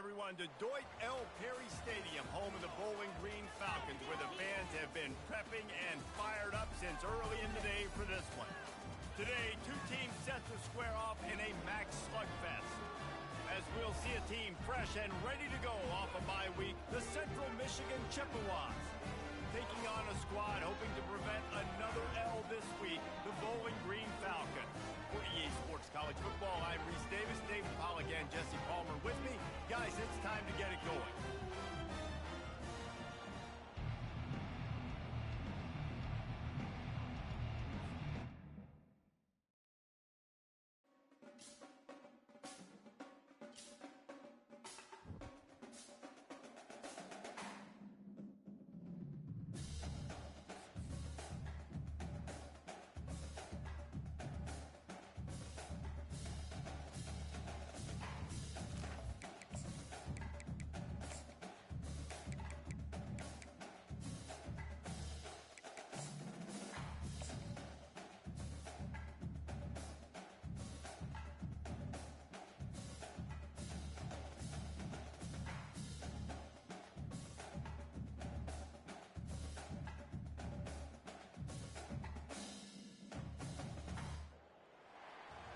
everyone, to Deutsch L. Perry Stadium, home of the Bowling Green Falcons, where the fans have been prepping and fired up since early in the day for this one. Today, two teams set to square off in a max slugfest, as we'll see a team fresh and ready to go off a bye week, the Central Michigan Chippewas, taking on a squad hoping to prevent another L this week, the Bowling Green Falcons. For EA Sports College Football, I'm Reese Davis, David Pollack, and Jesse Palmer with me. Guys, it's time to get it going.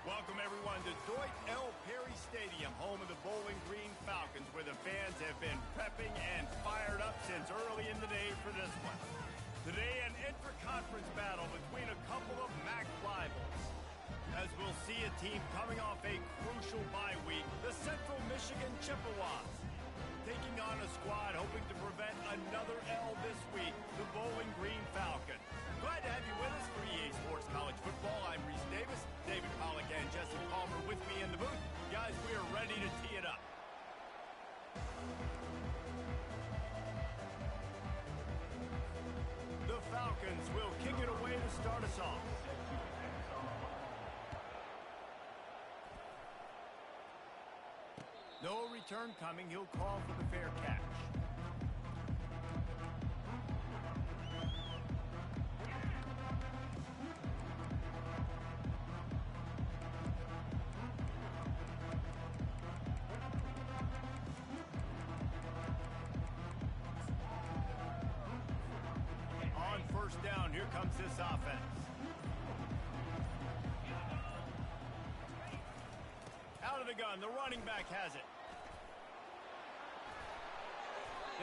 Welcome, everyone, to Deutsch L. Perry Stadium, home of the Bowling Green Falcons, where the fans have been prepping and fired up since early in the day for this one. Today, an intra-conference battle between a couple of MAC rivals, as we'll see a team coming off a crucial bye week, the Central Michigan Chippewas, taking on a squad hoping to prevent another L this week, the Bowling Green Falcons. Glad to have you with us for EA Sports College Football. I'm Reese Davis, David Pollack, and Jesse Palmer with me in the booth. Guys, we are ready to tee it up. The Falcons will kick it away to start us off. No return coming. He'll call for the fair catch. On first down, here comes this offense. Out of the gun, the running back has it.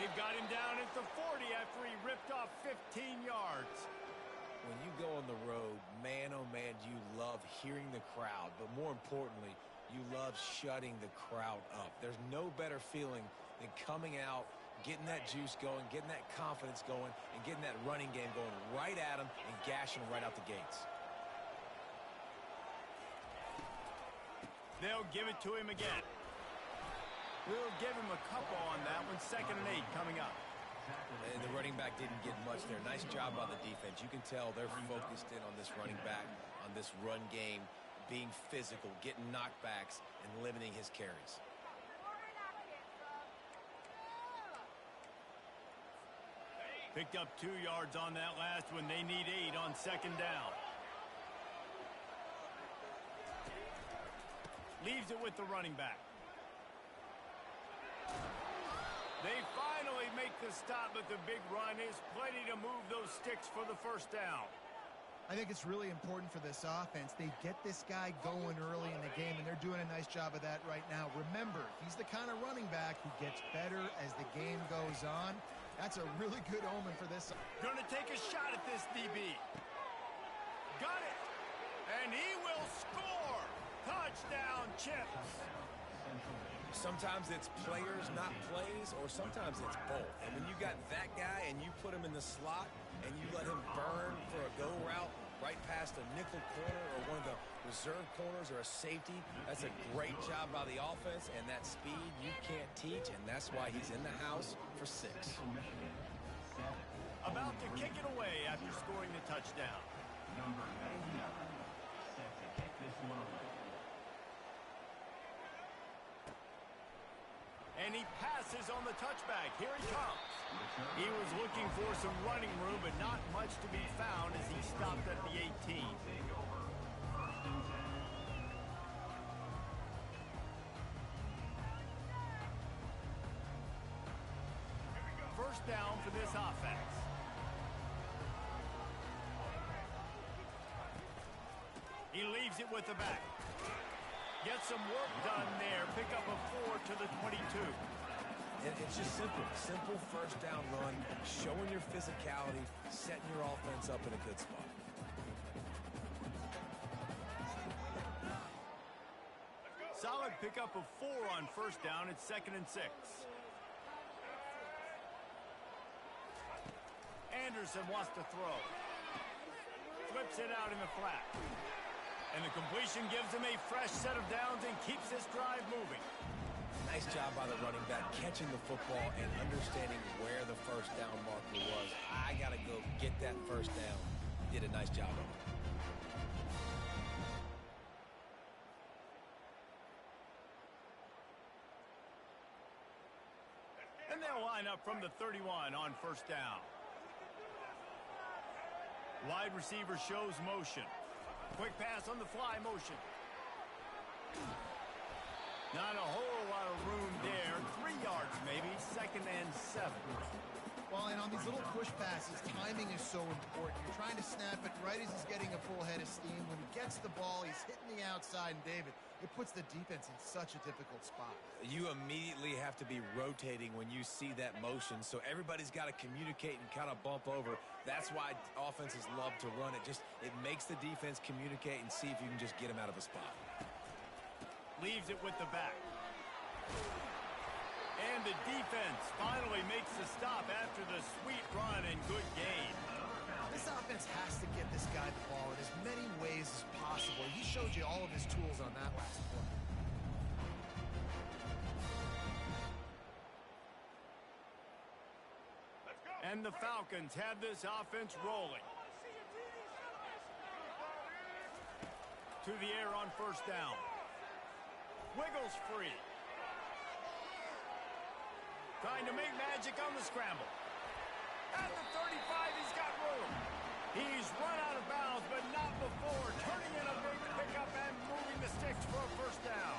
They've got him down at the 40 after he ripped off 15 yards. When you go on the road, man, oh man, do you love hearing the crowd. But more importantly, you love shutting the crowd up. There's no better feeling than coming out, getting that juice going, getting that confidence going, and getting that running game going right at them and gashing them right out the gates. They'll give it to him again. We'll give him a couple on that one. 2nd and 8 coming up. And the running back didn't get much there. Nice job by the defense. You can tell they're focused in on this running back, on this run game, being physical, getting knockbacks, and limiting his carries. Picked up 2 yards on that last one. They need 8 on 2nd down. Leaves it with the running back. They finally make the stop, but the big run is plenty to move those sticks for the first down. I think it's really important for this offense. They get this guy going early in the game, and they're doing a nice job of that right now. Remember, he's the kind of running back who gets better as the game goes on. That's a really good omen for this. Gonna take a shot at this DB. Got it. And he will score. Touchdown, Chips. Sometimes it's players, not plays, or sometimes it's both. And when you got that guy and you put him in the slot and you let him burn for a go route right past a nickel corner or one of the reserve corners or a safety, that's a great job by the offense, and that speed you can't teach, and that's why he's in the house for 6. About to kick it away after scoring the touchdown. Number 99, set to kick this one away. And he passes on the touchback. Here he comes. He was looking for some running room, but not much to be found as he stopped at the 18. first down for this offense. He leaves it with the back. Gets some work done there. Pick up a 4 to the 22. And it's just simple. Simple first down run, showing your physicality, setting your offense up in a good spot. Solid pickup of 4 on first down. It's 2nd and 6. Anderson wants to throw. Flips it out in the flat. And the completion gives him a fresh set of downs and keeps this drive moving. Nice job by the running back, catching the football and understanding where the first down marker was. I got to go get that first down. Did a nice job of it. And they'll line up from the 31 on first down. Wide receiver shows motion. Quick pass on the fly motion. Not a whole lot of room there. 3 yards maybe. 2nd and 7. Well, and on these little push passes, timing is so important. You're trying to snap it right as he's getting a full head of steam. When he gets the ball, he's hitting the outside. And David, it puts the defense in such a difficult spot. You immediately have to be rotating when you see that motion, so everybody's got to communicate and kind of bump over. That's why offenses love to run it. It makes the defense communicate and see if you can just get him out of a spot. Leaves it with the back. And the defense finally makes the stop after the sweet run and good gain. This offense has to get this guy the ball in as many ways as possible. He showed you all of his tools on that last play. And the Falcons have this offense rolling. To the air on first down. Wiggles free. Trying to make magic on the scramble. At the 35, he's got room. He's run out of bounds, but not before. Turning in a big pickup and moving the sticks for a first down.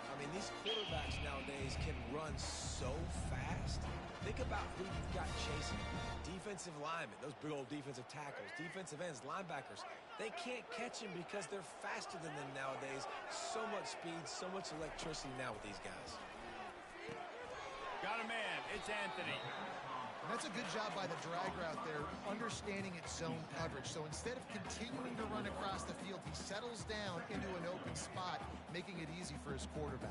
I mean, these quarterbacks nowadays can run so fast. Think about who you've got chasing. Defensive linemen, those big old defensive tackles, defensive ends, linebackers. They can't catch him because they're faster than them nowadays. So much speed, so much electricity now with these guys. Got a man. It's Anthony. And that's a good job by the drag route there, understanding its zone coverage. So instead of continuing to run across the field, he settles down into an open spot, making it easy for his quarterback.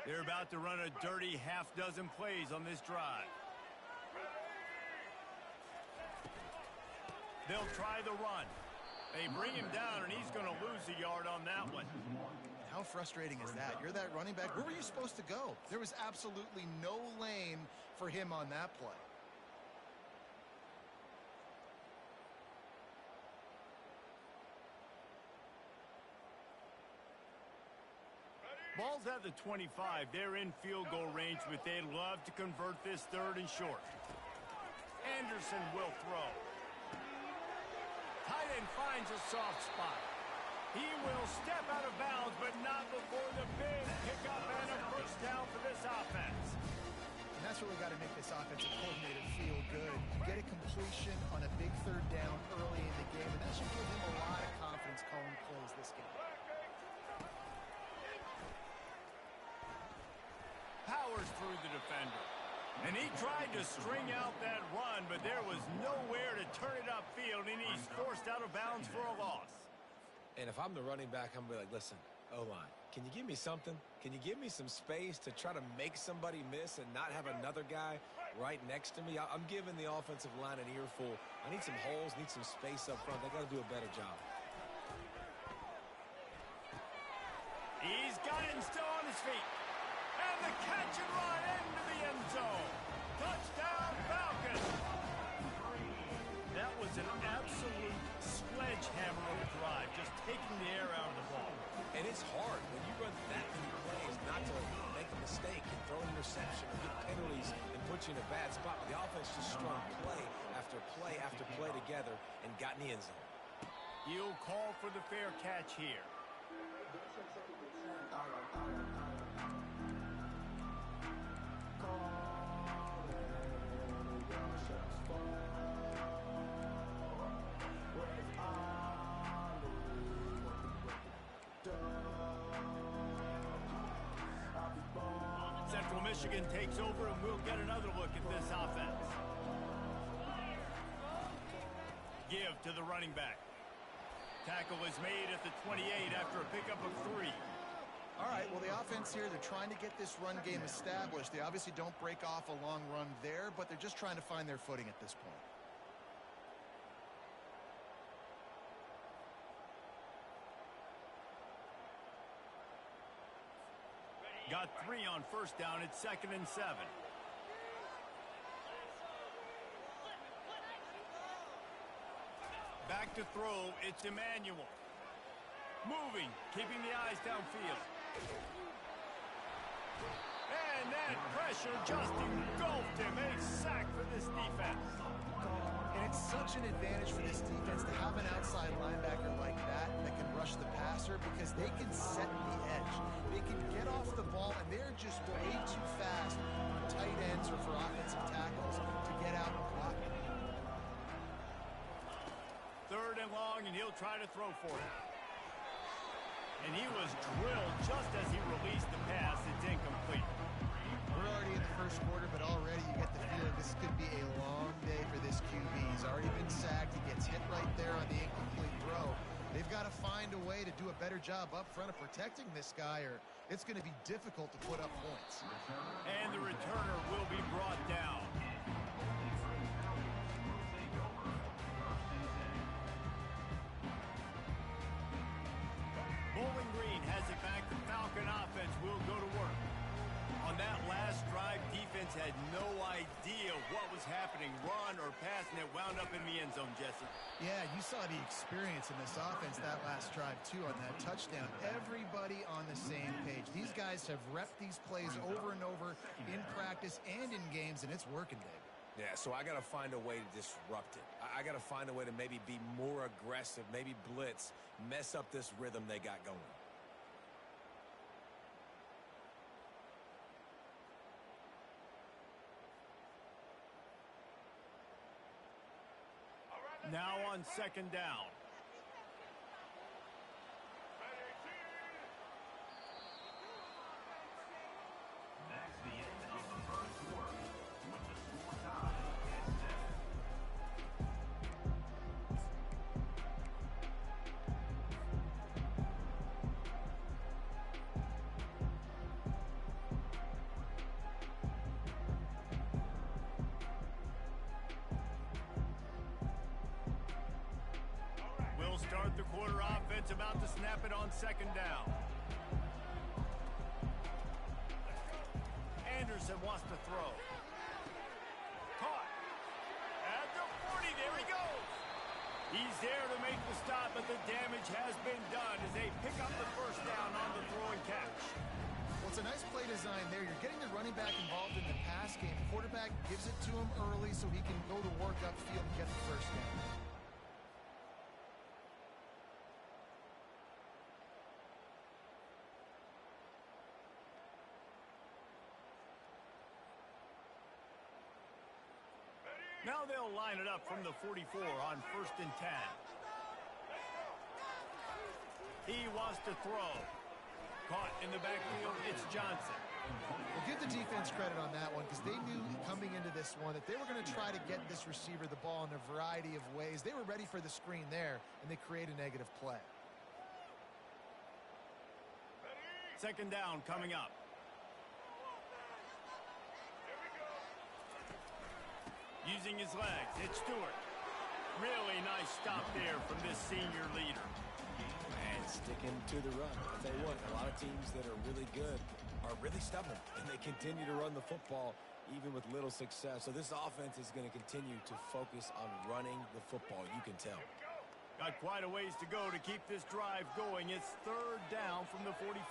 They're about to run a dirty half-dozen plays on this drive. They'll try the run. They bring him down, and he's going to lose a yard on that one. How frustrating is that? You're that running back. Where were you supposed to go? There was absolutely no lane for him on that play. Ball's at the 25. They're in field goal range, but they'd love to convert this 3rd and short. Anderson will throw. Tight end finds a soft spot. He will step out of bounds, but not before the big pickup and a first down for this offense. And that's really got to make this offensive coordinator feel good. You get a completion on a big 3rd down early in the game, and that should give him a lot of confidence calling plays this game. Powers through the defender. And he tried to string out that run, but there was nowhere to turn it upfield, and he's forced out of bounds for a loss. And if I'm the running back, I'm going to be like, listen, O-line, can you give me something? Can you give me some space to try to make somebody miss and not have another guy right next to me? I'm giving the offensive line an earful. I need some holes, need some space up front. They got to do a better job. He's got it and still on his feet. And the catch and run into the end zone. Touchdown, Falcons. That was an absolute sledgehammer of a drive, just taking the air out of the ball. And it's hard when you run that many plays not to make a mistake and throw an interception or get penalties and put you in a bad spot. But the offense just strung play after play after play together and got in the end zone. He'll call for the fair catch here. Central Michigan takes over, and we'll get another look at this offense. Give to the running back. Tackle is made at the 28 after a pickup of 3. All right, well, the offense here, they're trying to get this run game established. They obviously don't break off a long run there, but they're just trying to find their footing at this point. Got 3 on first down. It's 2nd and 7. Back to throw. It's Emmanuel. Moving, keeping the eyes downfield. And that pressure just engulfed him. A sack for this defense. And it's such an advantage for this defense to have an outside linebacker like that can rush the passer because they can set the edge. They can get off the ball, and they're just way too fast on tight ends or for offensive tackles to get out and block it. 3rd and long, and he'll try to throw for it. And he was drilled just as he released the pass. It's incomplete. We're already in the first quarter, but already you get the feeling this could be a long day for this QB. He's already been sacked. He gets hit right there on the incomplete throw. They've got to find a way to do a better job up front of protecting this guy, or it's going to be difficult to put up points. And the returner will be brought down. Bowling Green has it back. The Falcon offense will go to work. On that last drive, defense had no idea what was happening, run or pass, and it wound up in the end zone, Jesse. Yeah, you saw the experience in this offense that last drive, too, on that touchdown. Everybody on the same page. These guys have repped these plays over and over in practice and in games, and it's working, Dave. Yeah, so I got to find a way to disrupt it. I got to find a way to maybe be more aggressive, maybe blitz, mess up this rhythm they got going. Now on 2nd down. That's the end of the first quarter, with the score tied at 7. We'll start the quarter. Offense about to snap it on 2nd down. Anderson wants to throw. Caught. At the 40, there he goes. He's there to make the stop, but the damage has been done as they pick up the first down on the throw and catch. Well, it's a nice play design there. You're getting the running back involved in the pass game. Quarterback gives it to him early so he can go to work upfield and get the first down. Now they'll line it up from the 44 on 1st and 10. He wants to throw. Caught in the backfield, it's Johnson. Well, give the defense credit on that one because they knew coming into this one that they were going to try to get this receiver the ball in a variety of ways. They were ready for the screen there, and they create a negative play. 2nd down coming up. Using his legs, it's Stewart. Really nice stop there from this senior leader. And sticking to the run. I'll tell you what, a lot of teams that are really good are really stubborn, and they continue to run the football even with little success. So this offense is going to continue to focus on running the football, you can tell. Got quite a ways to go to keep this drive going. It's 3rd down from the 45.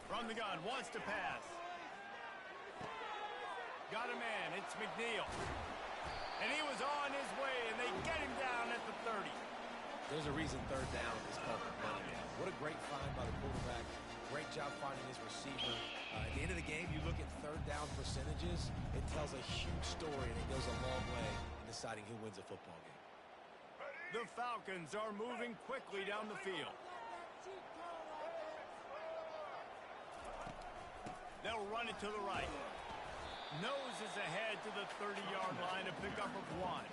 From the gun, wants to pass. Got a man, it's McNeil. And he was on his way, and they get him down at the 30. There's a reason third down is called the money down. What a great find by the quarterback. Great job finding his receiver. At the end of the game, you look at third down percentages. It tells a huge story, and it goes a long way in deciding who wins a football game. The Falcons are moving quickly down the field. They'll run it to the right. Noses ahead to the 30-yard line, a pickup of 1.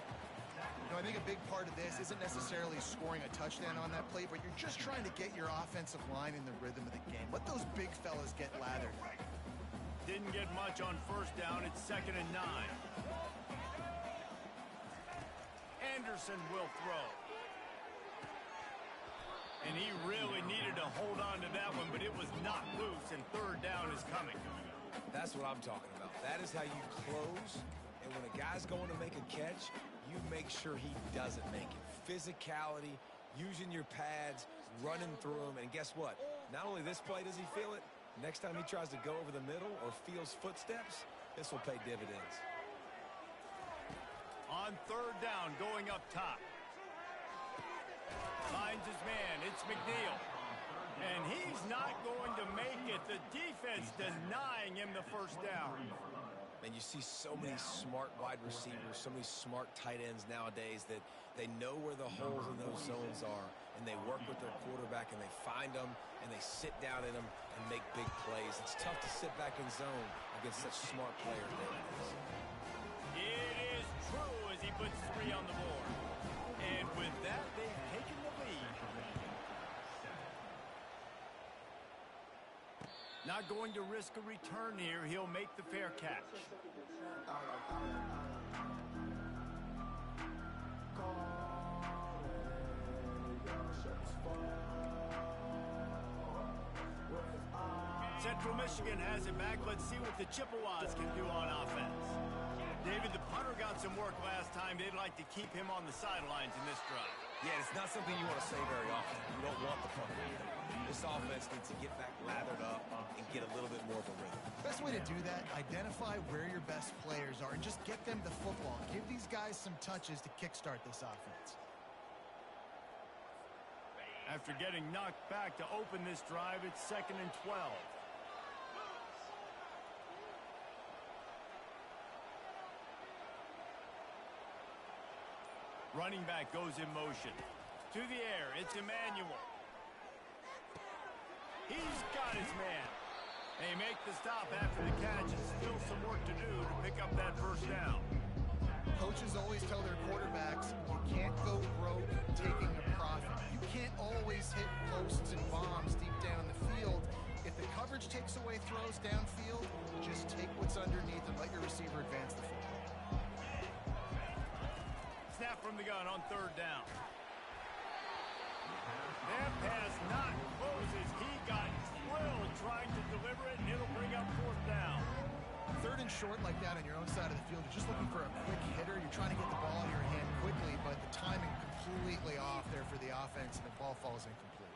You know, I think a big part of this isn't necessarily scoring a touchdown on that play, but you're just trying to get your offensive line in the rhythm of the game. Let those big fellas get lathered. Didn't get much on first down. It's 2nd and 9. Anderson will throw. And he really needed to hold on to that one, but it was not loose, and third down is coming. That's what I'm talking about. That is how you close. And when a guy's going to make a catch, you make sure he doesn't make it. Physicality, using your pads, running through them. And guess what? Not only this play does he feel it, next time he tries to go over the middle or feels footsteps, this will pay dividends. On third down, going up top. Finds his man. It's McNeil. And he's not going to make it. The defense denying him the first down. And you see so many smart wide receivers, so many smart tight ends nowadays that they know where the holes in those zones are, and they work with their quarterback, and they find them, and they sit down in them and make big plays. It's tough to sit back in zone against such smart players nowadays. It is true as he puts 3 on the board. And with that, they've taken the lead. Not going to risk a return here. He'll make the fair catch. Central Michigan has it back. Let's see what the Chippewas can do on offense. David, the punter got some work last time. They'd like to keep him on the sidelines in this drive. Yeah, it's not something you want to say very often. You don't want the punter. This offense needs to get back lathered up and get a little bit more of a rhythm. Best way to do that, identify where your best players are and just get them the football. Give these guys some touches to kickstart this offense. After getting knocked back to open this drive, it's 2nd and 12. Running back goes in motion. To the air, it's Emmanuel. He's got his man. They make the stop after the catch. It's still some work to do to pick up that first down. Coaches always tell their quarterbacks, you can't go broke taking a profit. You can't always hit posts and bombs deep down the field. If the coverage takes away throws downfield, just take what's underneath and let your receiver advance the football. Snap from the gun on third down. That pass not closes. He got drilled trying to deliver it, and it'll bring up fourth down. Third and short like that on your own side of the field, you're just looking for a quick hitter. You're trying to get the ball in your hand quickly, but the timing completely off there for the offense, and the ball falls incomplete.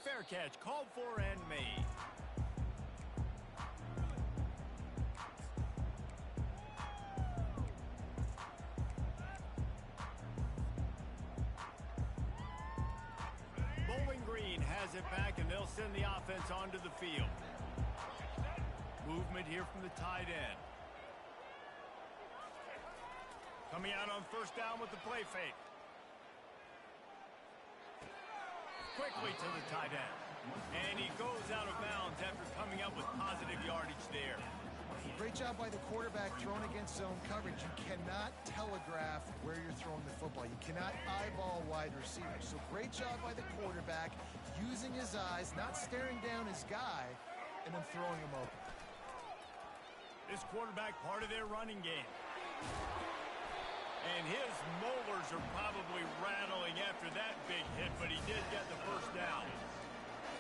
Fair catch called for and made. Bowling Green has it back, and they'll send the offense onto the field. Movement here from the tight end. Coming out on first down with the play fake. Quickly to the tight end. And he goes out of bounds after coming up with positive yardage there. Great job by the quarterback throwing against zone coverage. You cannot telegraph where you're throwing the football. You cannot eyeball wide receivers. So great job by the quarterback using his eyes, not staring down his guy, and then throwing him open. This quarterback part of their running game. And his molars are probably rattling after that big hit, but he did get the first down.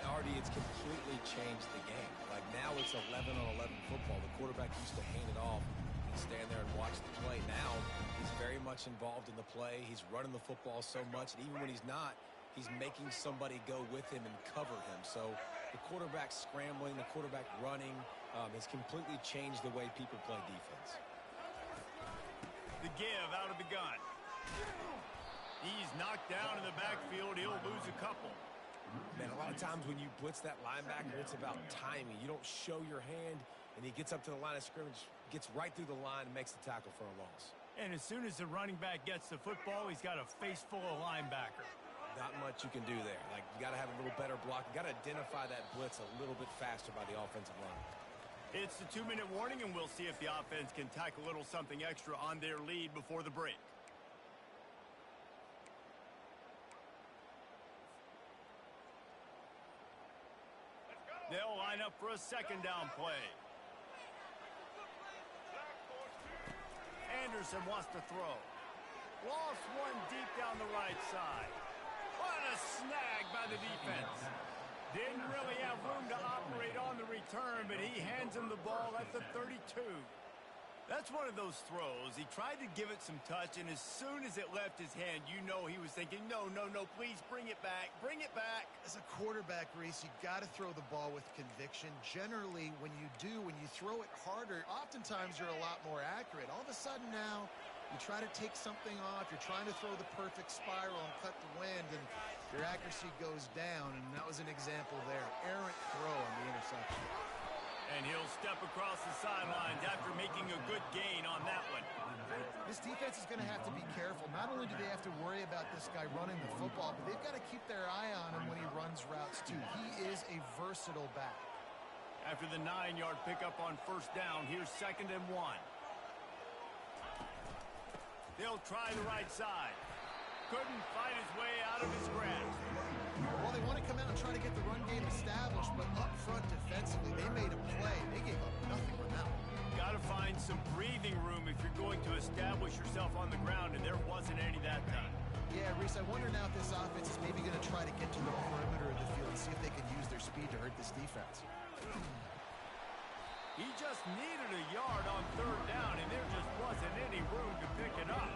Artie, it's completely changed the game. Like now it's 11-on-11 football. The quarterback used to hand it off and stand there and watch the play. Now he's very much involved in the play. He's running the football so much, and even when he's not, he's making somebody go with him and cover him. So the quarterback scrambling, the quarterback running, has completely changed the way people play defense. The give out of the gun. He's knocked down in the backfield. He'll lose a couple. Man, a lot of times when you blitz that linebacker, it's about timing. You don't show your hand, and he gets up to the line of scrimmage, gets right through the line, and makes the tackle for a loss. And as soon as the running back gets the football, he's got a face full of linebacker. Not much you can do there. Like, you got to have a little better block. You got to identify that blitz a little bit faster by the offensive line. It's the 2-minute warning, and we'll see if the offense can tack a little something extra on their lead before the break. They'll line up for a second down play. Anderson wants to throw. Lost one deep down the right side. What a snag by the defense. Didn't really have room to operate on the return, but he hands him the ball at the 32. That's one of those throws. He tried to give it some touch, and as soon as it left his hand, you know he was thinking, no, no, no, please bring it back. Bring it back. As a quarterback, Reese, you got to throw the ball with conviction. Generally, when you throw it harder, oftentimes you're a lot more accurate. All of a sudden now, you try to take something off. You're trying to throw the perfect spiral and cut the wind, and your accuracy goes down, and that was an example there. Errant throw on the interception. And he'll step across the sidelines after making a good gain on that one. This defense is going to have to be careful. Not only do they have to worry about this guy running the football, but they've got to keep their eye on him when he runs routes too. He is a versatile back. After the 9-yard pickup on first down, here's 2nd and 1. They'll try the right side. Couldn't fight his way out of his grasp. Well, they want to come out and try to get the run game established, but up front defensively, they made a play. They gave up nothing on that one. Got to find some breathing room if you're going to establish yourself on the ground, and there wasn't any that time. Yeah, Reese, I wonder now if this offense is maybe going to try to get to the perimeter of the field and see if they can use their speed to hurt this defense. He just needed a yard on 3rd down, and there just wasn't any room to pick it up.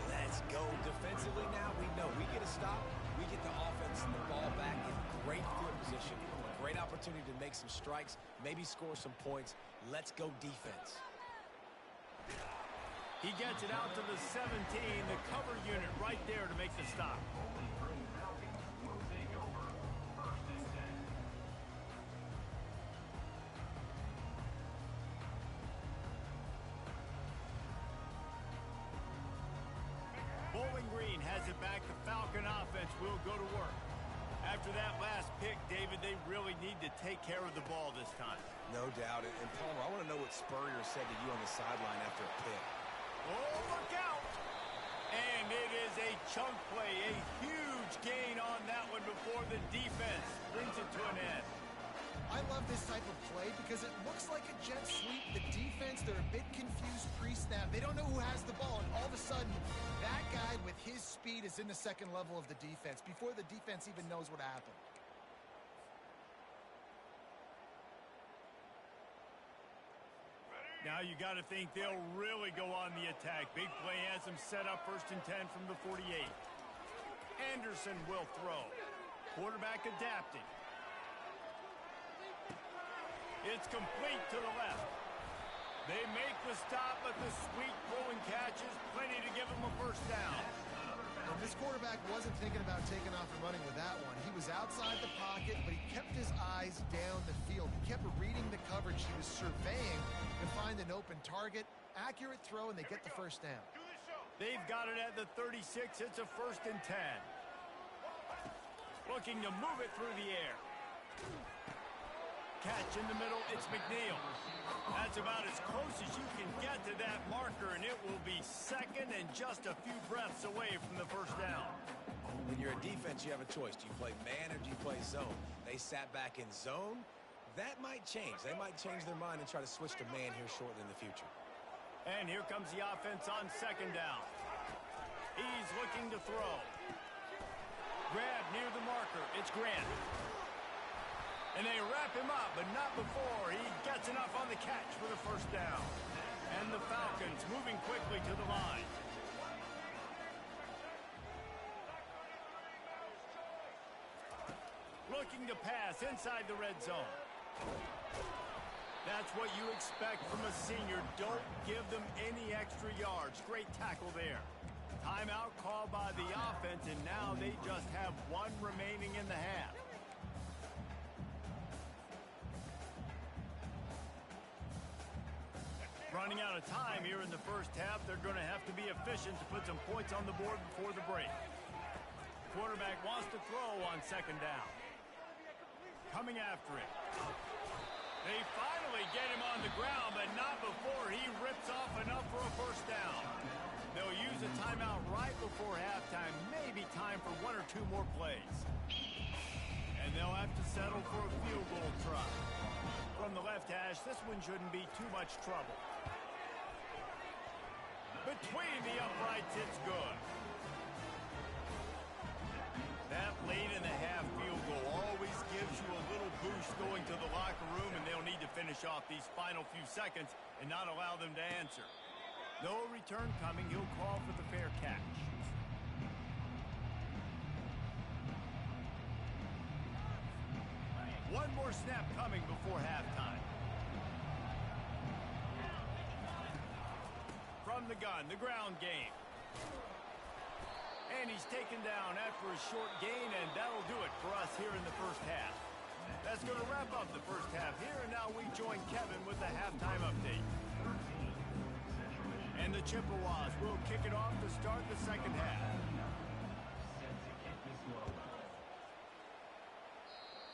Let's go. Defensively now, we know we get a stop. We get the offense and the ball back in great field position. Great opportunity to make some strikes, maybe score some points. Let's go defense. He gets it out to the 17, the cover unit right there to make the stop. Bowling Green has it back. The Falcon offense will go to work. After that last pick, David, they really need to take care of the ball this time. No doubt. And Palmer, I want to know what Spurrier said to you on the sideline after a pick. Oh, look out! And it is a chunk play, a huge gain on that one before the defense brings it to an end. I love this type of play because it looks like a jet sweep. The defense, they're a bit confused pre-snap. They don't know who has the ball, and all of a sudden, that guy with his speed is in the second level of the defense before the defense even knows what happened. Now you got to think they'll really go on the attack. Big play has them set up 1st and 10 from the 48. Anderson will throw. Quarterback adapting. It's complete to the left. They make the stop, but the sweet throw and catch is plenty to give them a 1st down. And this quarterback wasn't thinking about taking off and running with that one. He was outside the pocket, but he kept his eyes down the field. He kept reading the coverage. He was surveying to find an open target. Accurate throw, and they get the 1st down. They've got it at the 36. It's a 1st and 10. Looking to move it through the air. Catch in the middle, it's McNeil. That's about as close as you can get to that marker, and it will be 2nd and just a few breaths away from the 1st down. When you're a defense, you have a choice. Do you play man or do you play zone? They sat back in zone. That might change. They might change their mind and try to switch to man here shortly in the future. And here comes the offense on 2nd down. He's looking to throw. Grab near the marker. It's Grant. And they wrap him up, but not before he gets enough on the catch for the 1st down. And the Falcons moving quickly to the line. Looking to pass inside the red zone. That's what you expect from a senior. Don't give them any extra yards. Great tackle there. Timeout called by the offense, and now they just have one remaining in the half. Running out of time here in the first half. They're going to have to be efficient to put some points on the board before the break. Quarterback wants to throw on second down. Coming after it. They finally get him on the ground, but not before he rips off enough for a first down. They'll use a timeout right before halftime. Maybe time for one or two more plays. And they'll have to settle for a field goal try. From the left hash, this one shouldn't be too much trouble. Between the uprights, it's good. That late in the half field goal always gives you a little boost going to the locker room, and they'll need to finish off these final few seconds and not allow them to answer. No return coming. He'll call for the fair catch. One more snap coming before halftime. From the gun, the ground game. And he's taken down after a short gain, and that'll do it for us here in the first half. That's going to wrap up the first half here, and now we join Kevin with the halftime update. And the Chippewas will kick it off to start the second half.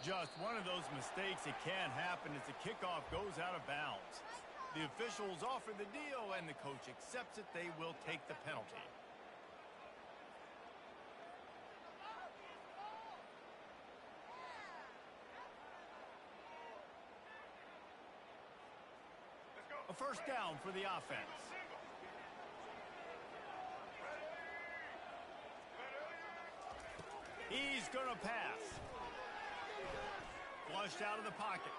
Just one of those mistakes that can happen as the kickoff goes out of bounds. The officials offer the deal, and the coach accepts it. They will take the penalty. A first down for the offense. He's going to pass. Flushed out of the pocket.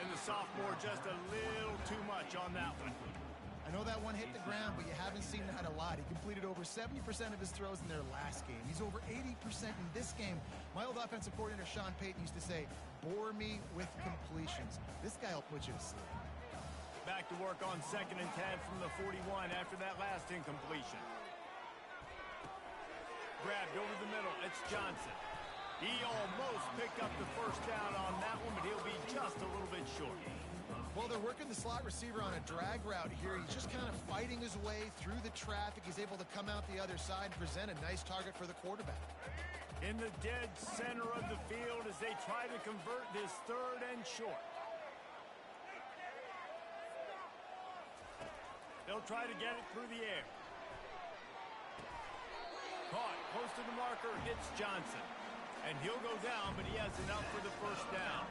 And the sophomore just a little too much on that one. I know that one hit the ground, but you haven't seen that a lot. He completed over 70% of his throws in their last game. He's over 80% in this game. My old offensive coordinator, Sean Payton, used to say, bore me with completions. This guy will put you to sleep. Back to work on 2nd and 10 from the 41 after that last incompletion. Grabbed over the middle. It's Johnson. He almost picked up the first down on that one, but he'll be just a little bit short. Well, they're working the slot receiver on a drag route here. He's just kind of fighting his way through the traffic. He's able to come out the other side and present a nice target for the quarterback. In the dead center of the field as they try to convert this 3rd and short. They'll try to get it through the air. Caught close to the marker. It's Johnson. And he'll go down, but he has enough for the first down.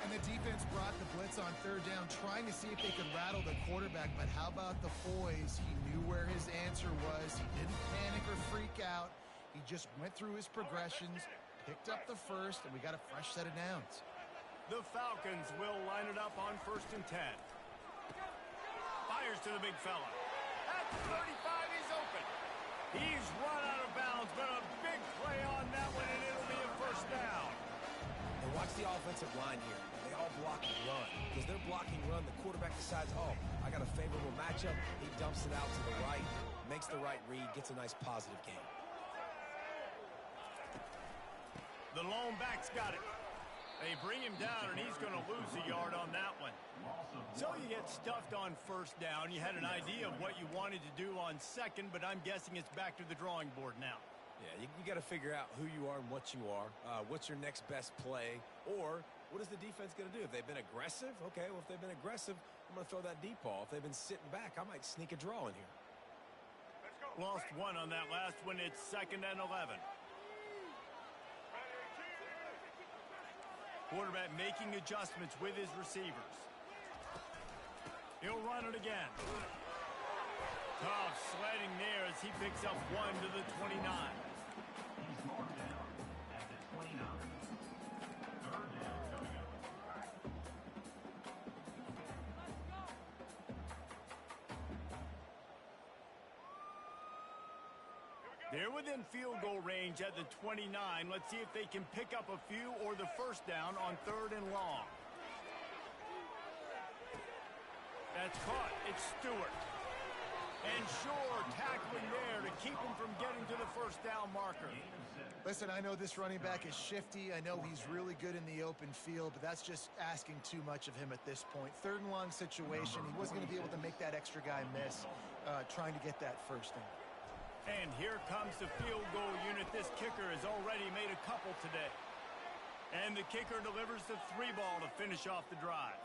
And the defense brought the blitz on 3rd down, trying to see if they could rattle the quarterback. But how about the Foys? He knew where his answer was. He didn't panic or freak out. He just went through his progressions, picked up the first, and we got a fresh set of downs. The Falcons will line it up on 1st and 10. Fires to the big fella. At the 35, he's open. He's run out of bounds, but a big play on that one, and it'll be a first down. And watch the offensive line here. They all block and run. Because they're blocking run, the quarterback decides, oh, I got a favorable matchup. He dumps it out to the right, makes the right read, gets a nice positive gain. The lone back's got it. They bring him down, and he's going to lose a yard on that one. So you get stuffed on 1st down. You had an idea of what you wanted to do on 2nd, but I'm guessing it's back to the drawing board now. Yeah, you got to figure out who you are and what you are. What's your next best play? Or what is the defense going to do? If they've been aggressive, okay, well, if they've been aggressive, I'm going to throw that deep ball. If they've been sitting back, I might sneak a draw in here. Lost one on that last one. It's 2nd and 11. Quarterback making adjustments with his receivers. He'll run it again. Tough sledding there as he picks up 1 to the 29. He's marked down at the 29. 3rd down coming up. They're within field goal range at the 29. Let's see if they can pick up a few or the first down on 3rd and long. That's caught. It's Stewart. And Shore tackling there to keep him from getting to the first down marker. Listen, I know this running back is shifty. I know he's really good in the open field, but that's just asking too much of him at this point. Third and long situation. He wasn't going to be able to make that extra guy miss trying to get that first down. And here comes the field goal unit. This kicker has already made a couple today. And the kicker delivers the 3 ball to finish off the drive.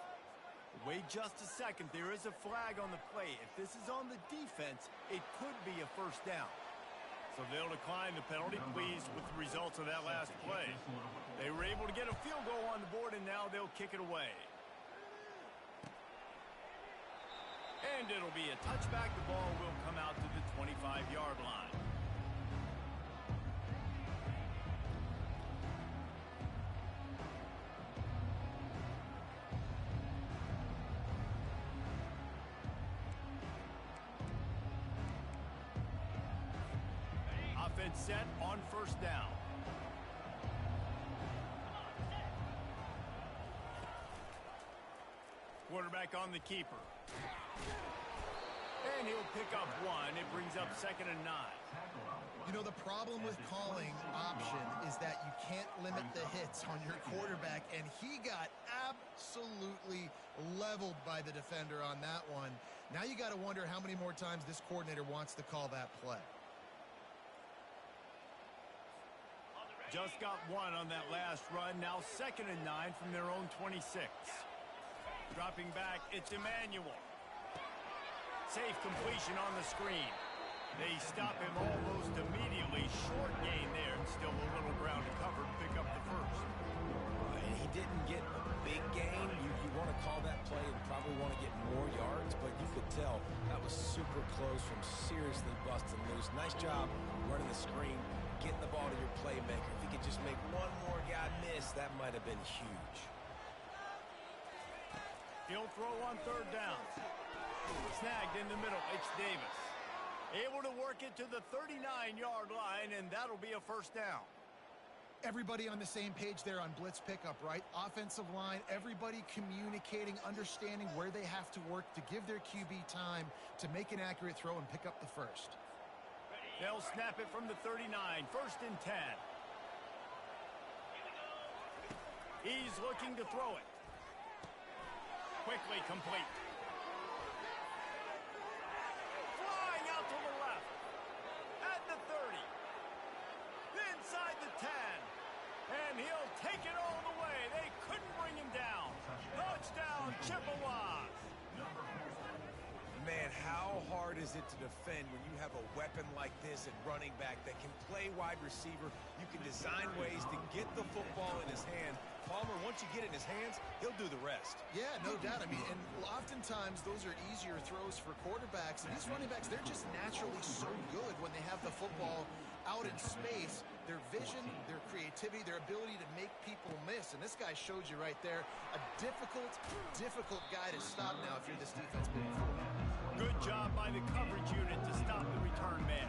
Wait just a second. There is a flag on the play. If this is on the defense, it could be a first down. So they'll decline the penalty, pleased with the results of that last play. They were able to get a field goal on the board, and now they'll kick it away. And it'll be a touchback. The ball will come out to the 25-yard line. Offense set on first down. Quarterback on the keeper. And he'll pick up 1. It brings up 2nd and 9. You know, the problem with calling option is that you can't limit the hits on your quarterback, and he got absolutely leveled by the defender on that one. Now you got to wonder how many more times this coordinator wants to call that play. Just got 1 on that last run. Now 2nd and 9 from their own 26. Dropping back, it's Emmanuel. Safe completion on the screen. They stop him almost immediately. Short gain there, and still a little ground to cover to pick up the first. And he didn't get a big gain. You want to call that play and probably want to get more yards, but you could tell that was super close from seriously busting loose. Nice job running the screen, getting the ball to your playmaker. If he could just make one more guy miss, that might have been huge. He'll throw on 3rd down. Snagged in the middle. It's Davis. Able to work it to the 39-yard line, and that'll be a first down. Everybody on the same page there on blitz pickup, right? Offensive line, everybody communicating, understanding where they have to work to give their QB time to make an accurate throw and pick up the first. They'll snap it from the 39. 1st and 10. He's looking to throw it. Quickly complete. Flying out to the left. At the 30. Inside the 10. And he'll take it all the way. They couldn't bring him down. Touchdown, Chippewas. Man, how hard is it to defend when you have a weapon like this at running back that can play wide receiver? You can design ways to get the football in his hand. Palmer, once you get it in his hands, he'll do the rest. Yeah, no doubt. I mean, and oftentimes those are easier throws for quarterbacks. And these running backs, they're just naturally so good when they have the football out in space. Their vision, their creativity, their ability to make people miss. And this guy showed you right there, a difficult guy to stop now if you're this defense moving forward. Good job by the coverage unit to stop the return man.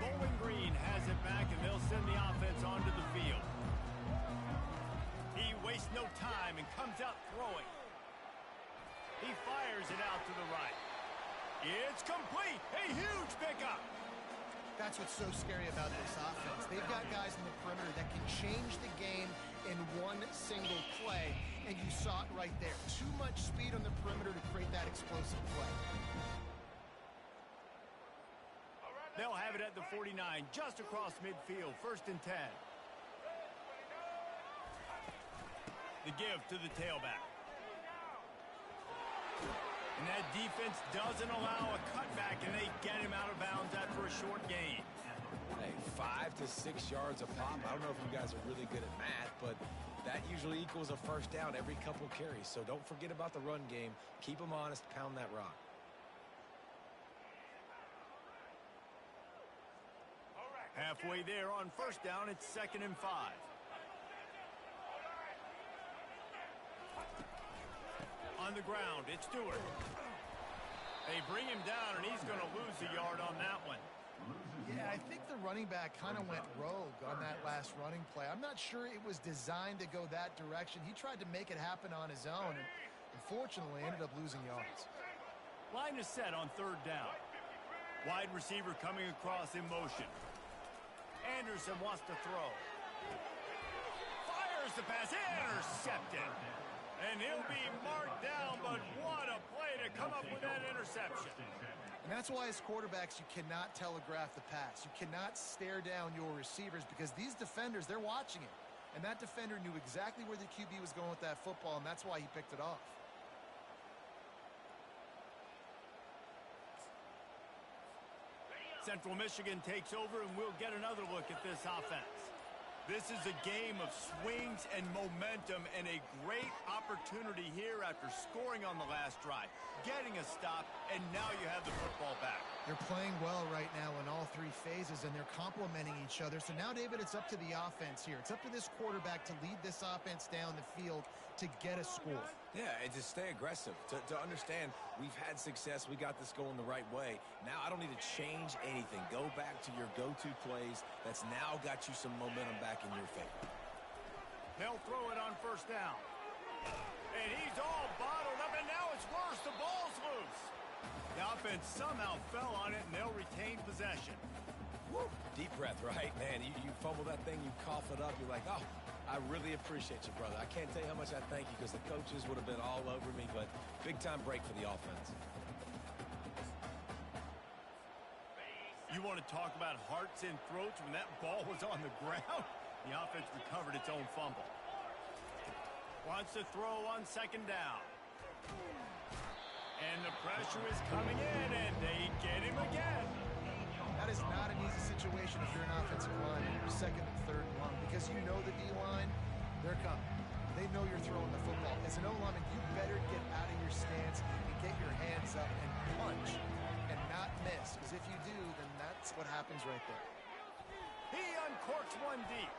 Bowling Green has it back, and they'll send the offense onto the field. He wastes no time and comes out throwing. He fires it out to the right. It's complete. A huge pickup. That's what's so scary about this offense. They've got guys in the perimeter that can change the game in one single play, and you saw it right there. Too much speed on the perimeter to create that explosive play. They'll have it at the 49, just across midfield. 1st and 10. The give to the tailback. And that defense doesn't allow a cutback, and they get him out of bounds after a short gain. Hey, 5 to 6 yards a pop. I don't know if you guys are really good at math, but that usually equals a first down every couple carries. So don't forget about the run game. Keep them honest. Pound that rock. Halfway there on 1st down, it's 2nd and 5. On the ground, it's Stewart. They bring him down, and he's going to lose a yard on that one. Yeah, I think the running back kind of went rogue on that last running play. I'm not sure it was designed to go that direction. He tried to make it happen on his own, and unfortunately ended up losing yards. Line is set on third down. Wide receiver coming across in motion. Anderson wants to throw. Fires the pass, intercepted. And he'll be marked down, but what a play to come up with that interception. And that's why as quarterbacks you cannot telegraph the pass. You cannot stare down your receivers because these defenders, they're watching it. And that defender knew exactly where the QB was going with that football, and that's why he picked it off. Central Michigan takes over, and we'll get another look at this offense. This is a game of swings and momentum, and a great opportunity here after scoring on the last drive, getting a stop, and now you have the football back. They're playing well right now in all three phases, and they're complementing each other. So now, David, it's up to the offense here. It's up to this quarterback to lead this offense down the field to get a score. Yeah, and to stay aggressive, to understand we've had success, we got this going the right way. Now I don't need to change anything. Go back to your go-to plays. That's now got you some momentum back in your favor. They'll throw it on first down. And he's all bottled up, and now it's worse. The ball's loose. The offense somehow fell on it, and they'll retain possession. Woo. Deep breath, right? Man, you fumble that thing, you cough it up, you're like, oh, I really appreciate you, brother. I can't tell you how much I thank you because the coaches would have been all over me, but big-time break for the offense. You want to talk about hearts and throats when that ball was on the ground? The offense recovered its own fumble. Wants to throw on second down. And the pressure is coming in, and they get him again. That is not an easy situation if you're an offensive line in your second and third and one because you know the D-line, they're coming. They know you're throwing the football. As an O-lineman, you better get out of your stance and get your hands up and punch and not miss because if you do, then that's what happens right there. He uncorks one deep.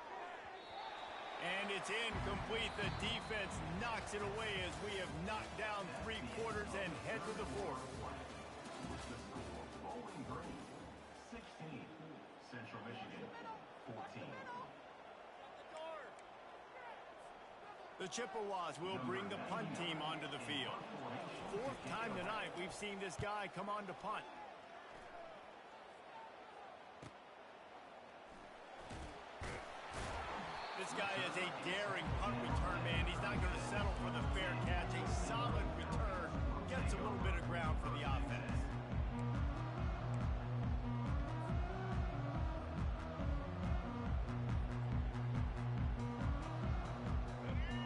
And it's incomplete. The defense knocks it away as we have knocked down 3 quarters and head to the fourth. Bowling Green, 16. Central Michigan, 14. The Chippewas will bring the punt team onto the field. 4th time tonight we've seen this guy come on to punt. This guy is a daring punt return man. He's not going to settle for the fair catch. A solid return. Gets a little bit of ground for the offense.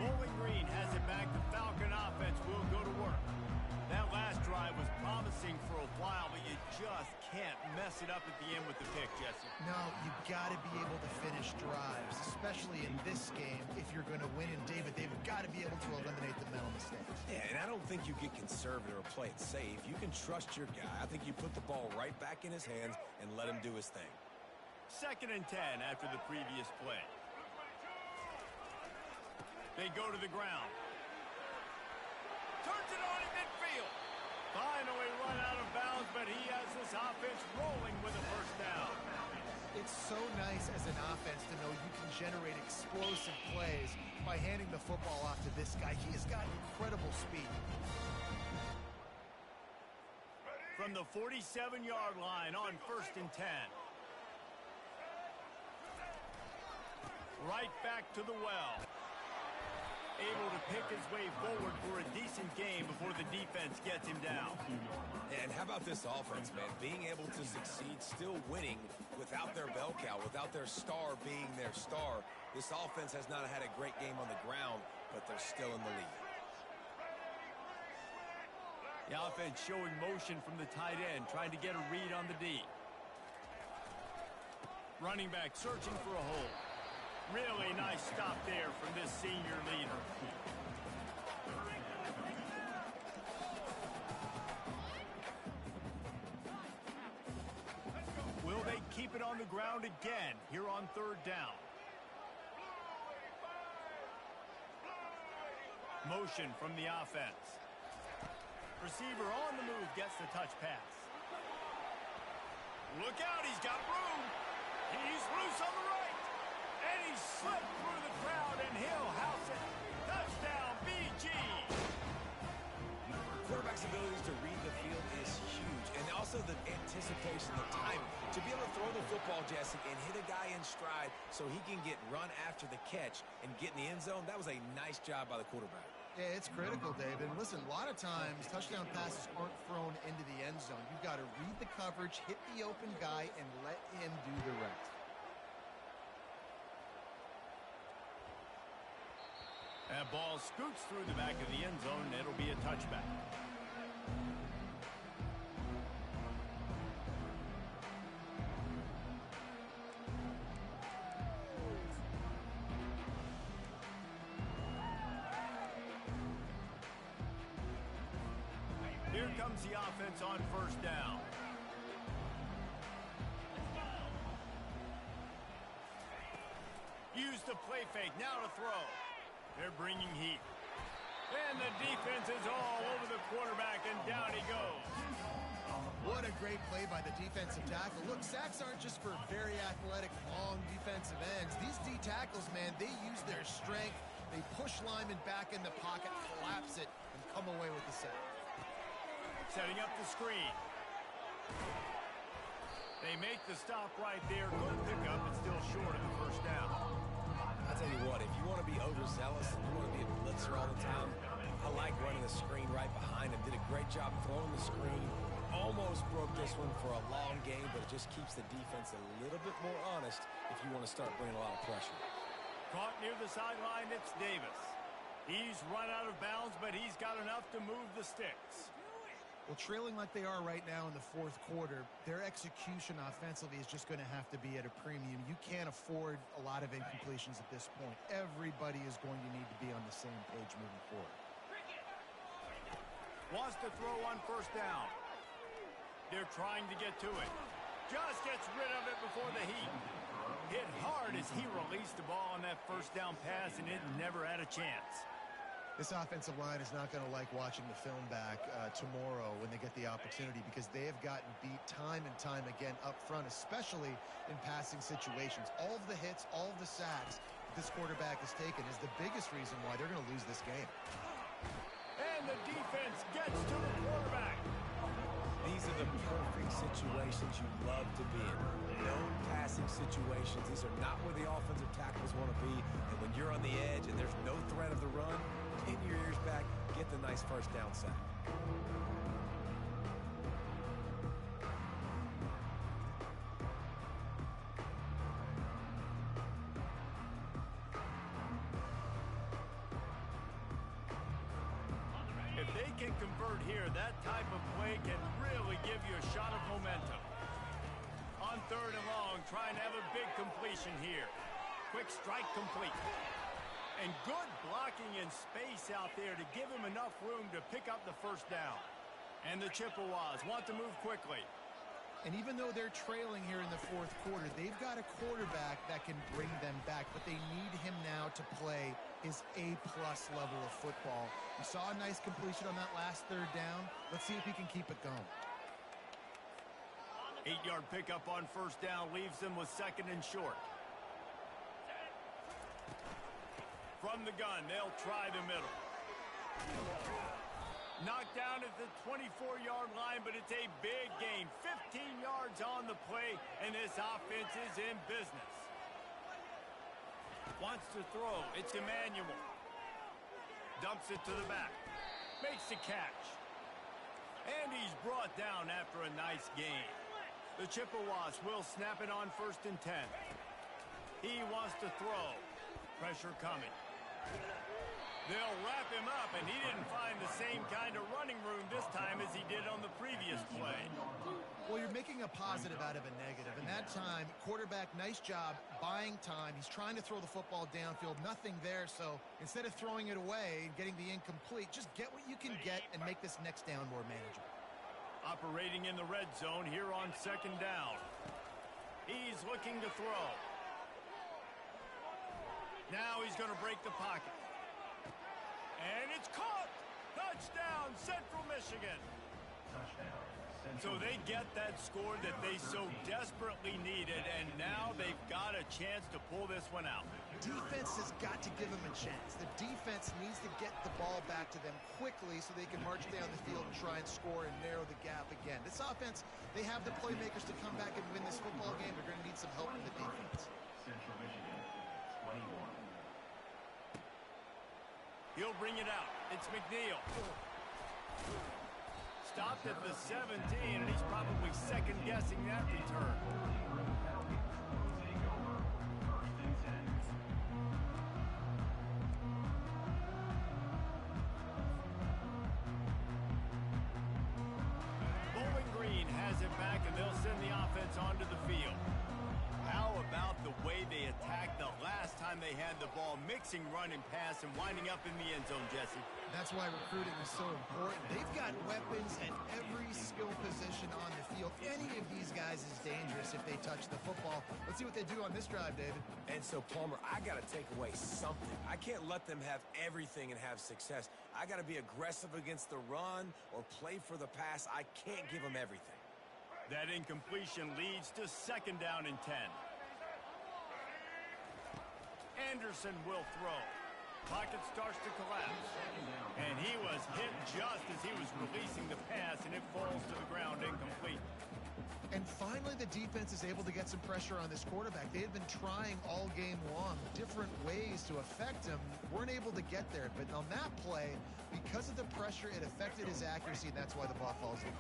Bowling Green has it back. The Falcon offense will go to work. That last drive was promising for a while, but you just can't mess it up at the end with the pick, Jesse. No, you got to be able to finish drives, especially in this game. If you're going to win, and David, they've got to be able to eliminate the mental mistakes. Yeah, and I don't think you get conservative or play it safe. You can trust your guy. I think you put the ball right back in his hands and let him do his thing. 2nd and 10 after the previous play. They go to the ground. Turns it on in midfield. Finally run out of bounds, but he has this offense rolling with a first down. It's so nice as an offense to know you can generate explosive plays by handing the football off to this guy. He has got incredible speed. From the 47-yard line on 1st and 10. Right back to the well. Able to pick his way forward for a decent game before the defense gets him down. And how about this offense, man? Being able to succeed, still winning without their bell cow, without their star being their star. This offense has not had a great game on the ground, but they're still in the lead. The offense showing motion from the tight end, trying to get a read on the D. Running back searching for a hole. Really nice stop there from this senior leader. Will they keep it on the ground again here on 3rd down? Motion from the offense. Receiver on the move gets the touch pass. Look out, he's got room. He's loose on the right. And he slipped through the crowd, and he'll house it. Touchdown, BG. Quarterback's abilities to read the field is huge, and also the anticipation, the timing. To be able to throw the football, Jesse, and hit a guy in stride so he can get run after the catch and get in the end zone, that was a nice job by the quarterback. Yeah, it's critical, David. And listen, a lot of times touchdown passes aren't thrown into the end zone. You've got to read the coverage, hit the open guy, and let him do the rest. That ball scoots through the back of the end zone, and it'll be a touchback. Here comes the offense on first down. Use the play fake, now to throw. They're bringing heat. And the defense is all over the quarterback, and down he goes. What a great play by the defensive tackle. Look, sacks aren't just for very athletic, long defensive ends. These D tackles, man, they use their strength. They push linemen back in the pocket, collapse it, and come away with the sack. Setting up the screen. They make the stop right there. Good pickup, but still short of the first down. I'll tell you what, if you want to be overzealous and you want to be a blitzer all the time, I like running the screen right behind him. Did a great job throwing the screen. Almost broke this one for a long game, but it just keeps the defense a little bit more honest if you want to start bringing a lot of pressure. Caught near the sideline, it's Davis. He's run out of bounds, but he's got enough to move the sticks. Well, trailing like they are right now in the fourth quarter, their execution offensively is just going to have to be at a premium. You can't afford a lot of incompletions at this point. Everybody is going to need to be on the same page moving forward. Wants to throw on first down. They're trying to get to it. Just gets rid of it before the heat. Hit hard as he released the ball on that first down pass, and it never had a chance. This offensive line is not going to like watching the film back tomorrow when they get the opportunity, because they have gotten beat time and time again up front, especially in passing situations. All of the hits, all of the sacks this quarterback has taken is the biggest reason why they're going to lose this game. And the defense gets to the quarterback. These are the perfect situations you love to be in. No passing situations. These are not where the offensive tackles want to be. And when you're on the edge and there's no threat of the run, pin your ears back, get the nice first down sack. If they can convert here, that type of play can really give you a shot of momentum. On third and long, trying to have a big completion here. Quick strike complete. And good blocking in space out there to give him enough room to pick up the first down. And the Chippewas want to move quickly. And even though they're trailing here in the fourth quarter, they've got a quarterback that can bring them back, but they need him now to play his A-plus level of football. We saw a nice completion on that last third down. Let's see if he can keep it going. 8-yard pickup on first down leaves them with second and short. From the gun, they'll try the middle. Knocked down at the 24-yard line, but it's a big gain. 15 yards on the play, and this offense is in business. Wants to throw. It's Emmanuel. Dumps it to the back. Makes the catch. And he's brought down after a nice gain. The Chippewas will snap it on first and 10. He wants to throw. Pressure coming. They'll wrap him up, and he didn't find the same kind of running room this time as he did on the previous play. Well, you're making a positive out of a negative. And that time, quarterback, nice job buying time. He's trying to throw the football downfield. Nothing there. So instead of throwing it away and getting the incomplete, just get what you can get and make this next down more manageable. Operating in the red zone here on second down. He's looking to throw. Now he's going to break the pocket. And it's caught. Touchdown, Central Michigan. Touchdown. So they get that score that they so desperately needed, and now they've got a chance to pull this one out. Defense has got to give them a chance. The defense needs to get the ball back to them quickly so they can march down the field and try and score and narrow the gap again. This offense, they have the playmakers to come back and win this football game. They're going to need some help from the defense. Central Michigan, 21. He'll bring it out. It's McNeil. Stopped at the 17, and he's probably second-guessing that return. Take over. 1st and 10. Bowling Green has it back, and they'll send the offense onto the field. How about the way they attacked the last time they had the ball, mixing run and pass and winding up in the end zone, Jesse? That's why recruiting is so important. They've got weapons at every skill position on the field. Any of these guys is dangerous if they touch the football. Let's see what they do on this drive, David. And so, Palmer, I got to take away something. I can't let them have everything and have success. I got to be aggressive against the run or play for the pass. I can't give them everything. That incompletion leads to 2nd down and 10. Anderson will throw. Pocket starts to collapse. And he was hit just as he was releasing the pass, and it falls to the ground incomplete. And finally, the defense is able to get some pressure on this quarterback. They had been trying all game long different ways to affect him. Weren't able to get there. But on that play, because of the pressure, it affected his accuracy, and that's why the ball falls in.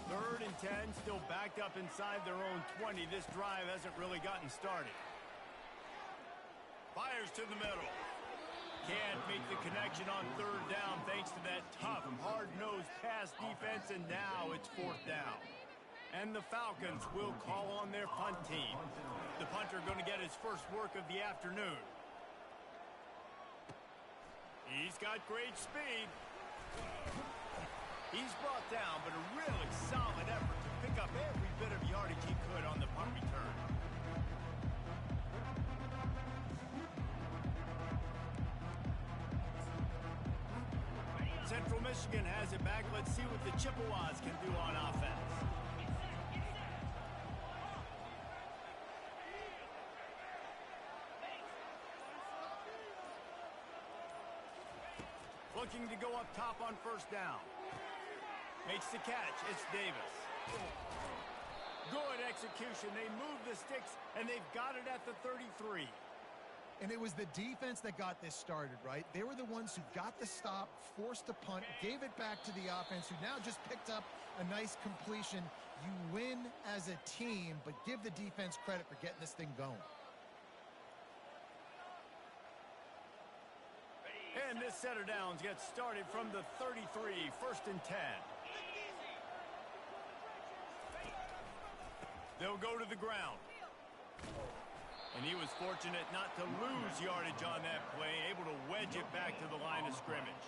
3rd and 10, still backed up inside their own 20. This drive hasn't really gotten started. Fires to the middle. Can't make the connection on 3rd down thanks to that tough, hard-nosed pass defense, and now it's 4th down. And the Falcons will call on their punt team. The punter going to get his first work of the afternoon. He's got great speed. He's brought down, but a really solid effort to pick up every bit of yardage he could on the punt return. Central Michigan has it back. Let's see what the Chippewas can do on offense. Looking to go up top on 1st down. Makes the catch. It's Davis. Good execution. They move the sticks, and they've got it at the 33. And it was the defense that got this started, right? They were the ones who got the stop, forced the punt, gave it back to the offense, who now just picked up a nice completion. You win as a team, but give the defense credit for getting this thing going. And this set of downs gets started from the 33, 1st and 10. They'll go to the ground. And he was fortunate not to lose yardage on that play, able to wedge it back to the line of scrimmage.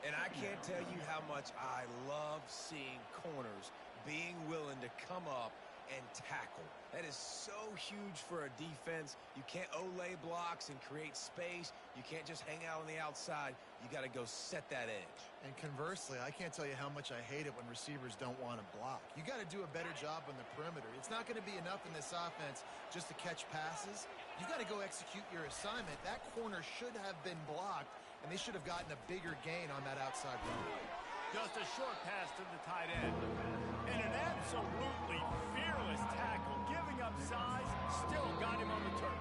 And I can't tell you how much I love seeing corners being willing to come up and tackle. That is so huge for a defense. You can't olay blocks and create space. You can't just hang out on the outside. You got to go set that edge. And conversely, I can't tell you how much I hate it when receivers don't want to block. You got to do a better job on the perimeter. It's not going to be enough in this offense just to catch passes. You got to go execute your assignment. That corner should have been blocked, and they should have gotten a bigger gain on that outside run. Just a short pass to the tight end. And an absolutely fearless tackle, giving up size, still got him on the turf.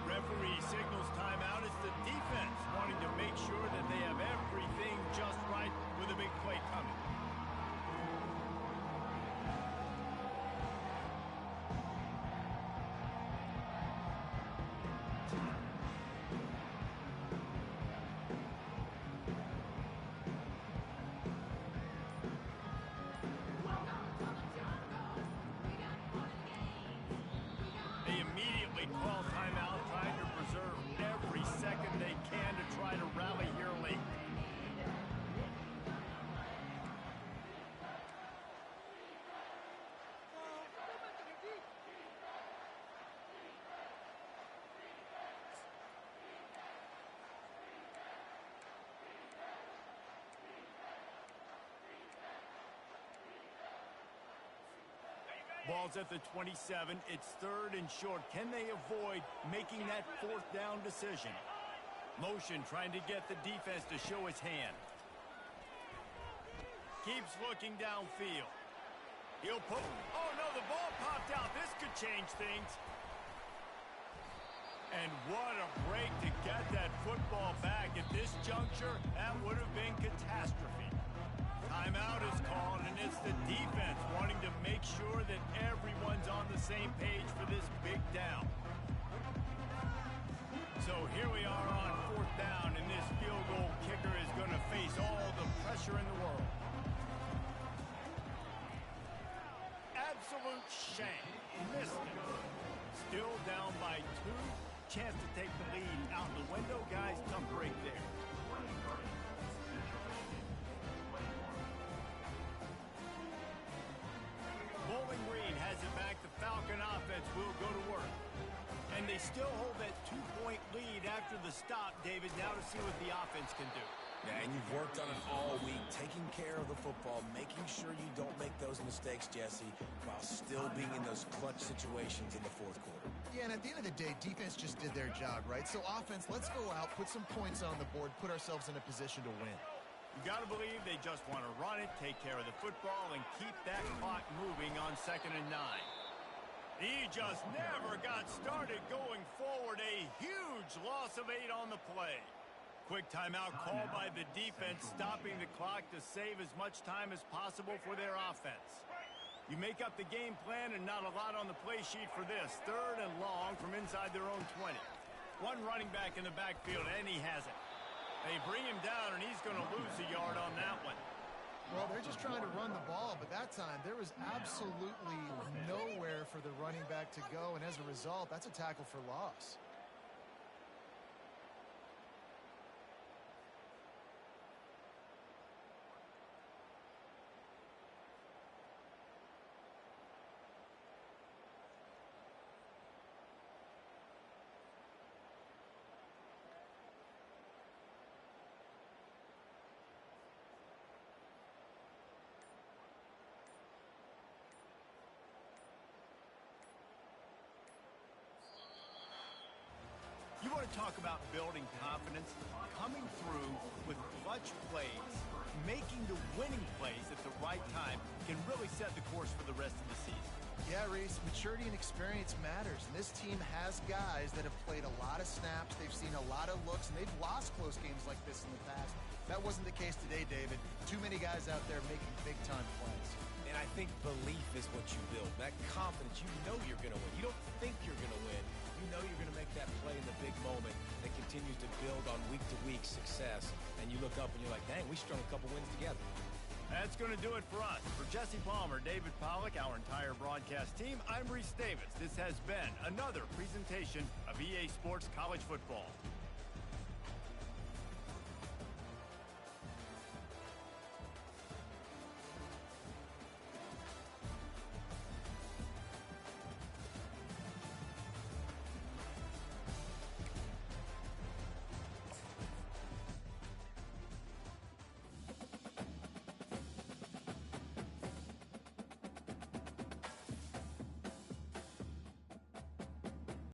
Referee signals timeout. It's the defense wanting to make sure that they have everything just right with a big play coming. They immediately call timeout, trying to preserve every second they can to try to rally here late. Ball's at the 27. It's 3rd and short. Can they avoid making that 4th down decision? Motion trying to get the defense to show his hand. Keeps looking downfield. He'll put... Oh, no, the ball popped out. This could change things. And what a break to get that football back. At this juncture, that would have been catastrophe. Timeout is called, and it's the defense wanting to make sure that everyone's on the same page for this big down. So here we are on 4th down, and this field goal kicker is going to face all the pressure in the world. Absolute shame. Missed it. Still down by 2. Chance to take the lead out the window. Guys, tough break there. Bowling Green has it back. The Falcon offense will go to work. And they still hold that 2-point lead after the stop, David. Now to see what the offense can do. Yeah, and you've worked on it all week, taking care of the football, making sure you don't make those mistakes, Jesse, while still being in those clutch situations in the 4th quarter. Yeah, and at the end of the day, defense just did their job, right? So offense, let's go out, put some points on the board, put ourselves in a position to win. You got to believe they just want to run it, take care of the football, and keep that clock moving on 2nd and 9. He just never got started going forward. A huge loss of 8 on the play. Quick timeout called by the defense, stopping the clock to save as much time as possible for their offense. You make up the game plan and not a lot on the play sheet for this. 3rd and long from inside their own 20. One running back in the backfield, and he has it. They bring him down, and he's going to lose a yard on that one. Well, they're just trying to run the ball, but that time there was absolutely nowhere for the running back to go, and as a result, that's a tackle for loss. You want to talk about building confidence? Coming through with clutch plays, making the winning plays at the right time can really set the course for the rest of the season. Yeah, Reese, maturity and experience matters, and this team has guys that have played a lot of snaps, they've seen a lot of looks, and they've lost close games like this in the past. That wasn't the case today, David. Too many guys out there making big-time plays. And I think belief is what you build. That confidence, you know you're going to win. You don't think you're going to win. You know you're going to make that play in the big moment that continues to build on week-to-week success. And you look up and you're like, dang, we strung a couple wins together. That's going to do it for us. For Jesse Palmer, David Pollack, our entire broadcast team, I'm Reese Davis. This has been another presentation of EA Sports College Football.